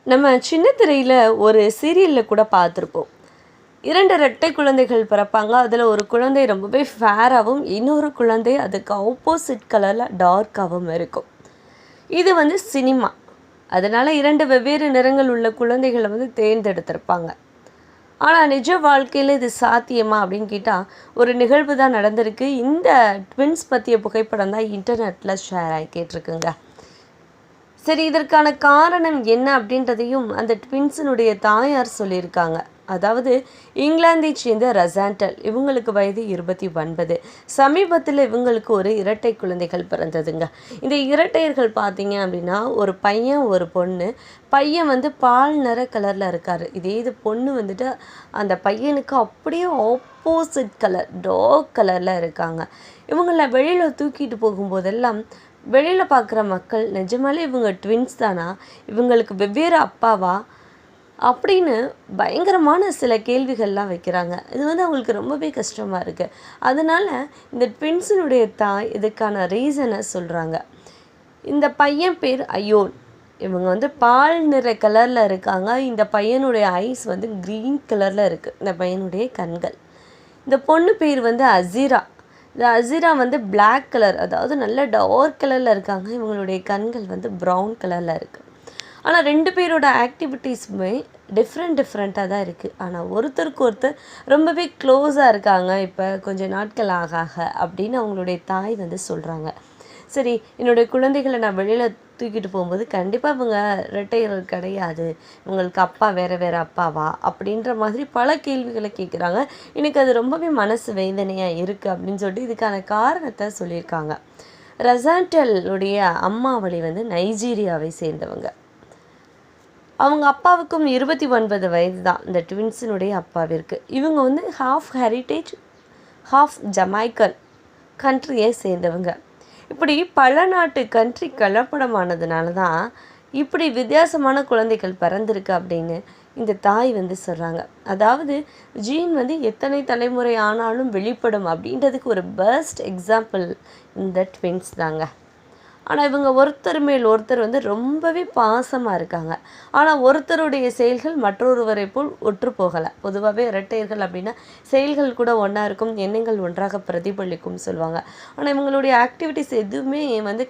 நம்ம சின்ன திரையில் ஒரு சீரியலில் கூட பார்த்துருப்போம். 2 இரட்டை குழந்தைகள் பிறப்பாங்க. அதில் ஒரு குழந்தை ரொம்பவே ஃபேராகவும், இன்னொரு குழந்தை அதுக்கு ஆப்போசிட் கலரில் டார்க்காகவும் இருக்கும். இது சினிமா. அதனால் 2 வெவ்வேறு நிறங்கள் உள்ள குழந்தைகளை தேர்ந்தெடுத்திருப்பாங்க. ஆனால் நிஜ வாழ்க்கையில் இது சாத்தியமா அப்படின்னு கேட்டால், ஒரு நிகழ்வு தான் நடந்திருக்கு. இந்த ட்வின்ஸ் பற்றிய புகைப்படம் தான் இன்டர்நெட்டில் ஷேர் ஆகிக்கிட்டுருக்குங்க. சரி, இதற்கான காரணம் என்ன அப்படின்றதையும் அந்த ட்வின்ஸினுடைய தாயார் சொல்லியிருக்காங்க. அதாவது இங்கிலாந்தை சேர்ந்த ரசாண்டல், இவங்களுக்கு வயது 29. சமீபத்தில் இவங்களுக்கு ஒரு இரட்டை குழந்தைகள் பிறந்ததுங்க. இந்த இரட்டையர்கள் பார்த்தீங்க அப்படின்னா, ஒரு பையன் ஒரு பொண்ணு. பையன் பால் நிற கலரில் இருக்கார். இதே இது பொண்ணு அந்த பையனுக்கு அப்படியே ஆப்போசிட் கலர் டார்க் கலரில் இருக்காங்க. இவங்கள வெளியில் தூக்கிட்டு போகும்போதெல்லாம் வெளியில் பார்க்குற மக்கள் நிஜமாலே இவங்க ட்வின்ஸ் தானா, இவங்களுக்கு வெவ்வேறு அப்பாவா அப்படின்னு பயங்கரமான சில கேள்விகள்லாம் வைக்கிறாங்க. இது அவங்களுக்கு ரொம்பவே கஷ்டமாக இருக்குது. அதனால் இந்த ட்வின்ஸினுடைய தாய் இதுக்கான ரீசனை சொல்கிறாங்க. இந்த பையன் பேர் அயோன். இவங்க பால் நிற கலரில் இருக்காங்க. இந்த பையனுடைய ஐஸ் க்ரீன் கலரில் இருக்குது, இந்த பையனுடைய கண்கள். இந்த பொண்ணு பேர் அசீரா. இந்த அசீரா பிளாக் கலர், அதாவது நல்ல டார்க் கலரில் இருக்காங்க. இவங்களுடைய கண்கள் ப்ரௌன் கலரில் இருக்குது. ஆனால் 2 பேரோட ஆக்டிவிட்டீஸுமே டிஃப்ரெண்ட்டாக தான் இருக்குது. ஆனால் ஒருத்தருக்கு ஒருத்தர் ரொம்பவே க்ளோஸாக இருக்காங்க இப்போ கொஞ்சம் நாட்கள் ஆக அப்படின்னு அவங்களுடைய தாய் சொல்கிறாங்க. சரி, என்னுடைய குழந்தைகளை நான் வெளியில் தூக்கிட்டு போகும்போது கண்டிப்பாக இவங்க இரட்டையர்கள் கிடையாது, இவங்களுக்கு அப்பா வேறு அப்பாவா அப்படின்ற மாதிரி பல கேள்விகளை கேட்குறாங்க. எனக்கு அது ரொம்பவே மனசு வேதனையாக இருக்குது அப்படின்னு சொல்லிட்டு இதுக்கான காரணத்தை சொல்லியிருக்காங்க. ரசாண்டலுடைய அம்மாவளி நைஜீரியாவை சேர்ந்தவங்க. அவங்க அப்பாவுக்கும் 29 வயது தான், இந்த ட்வின்ஸினுடைய அப்பாவிற்கு. இவங்க ஹாஃப் ஹெரிட்டேஜ் ஹாஃப் ஜமைக்கன் கண்ட்ரியை சேர்ந்தவங்க. இப்படி பல நாட்டு கண்ட்ரி கலப்படமானதுனால தான் இப்படி வித்தியாசமான குழந்தைகள் பிறந்திருக்கு அப்படின்னு இந்த தாய் சொல்கிறாங்க. அதாவது ஜீன் எத்தனை தலைமுறை ஆனாலும் வெளிப்படும் அப்படின்றதுக்கு ஒரு பெஸ்ட் எக்ஸாம்பிள் இந்த ட்வின்ஸ் தாங்க. ஆனால் இவங்க ஒருத்தர் மேல் ஒருத்தர் ரொம்பவே பாசமாக இருக்காங்க. ஆனால் ஒருத்தருடைய செயல்கள் மற்றொருவரை போல் ஒற்று போகலை. பொதுவாகவே இரட்டையர்கள் அப்படின்னா செயல்கள் கூட ஒன்றா இருக்கும், எண்ணங்கள் ஒன்றாக பிரதிபலிக்கும் சொல்லுவாங்க. ஆனால் இவங்களுடைய ஆக்டிவிட்டீஸ் எதுவுமே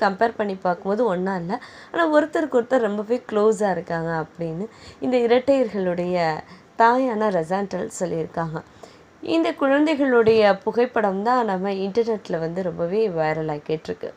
கம்பேர் பண்ணி பார்க்கும்போது ஒன்றா இல்லை. ஆனால் ஒருத்தருக்கு ஒருத்தர் ரொம்பவே க்ளோஸாக இருக்காங்க அப்படின்னு இந்த இரட்டையர்களுடைய தாயான ரசாண்டல் சொல்லியிருக்காங்க. இந்த குழந்தைகளுடைய புகைப்படம் தான் நம்ம இன்டர்நெட்டில் ரொம்பவே வைரலாக கேட்டிருக்கு.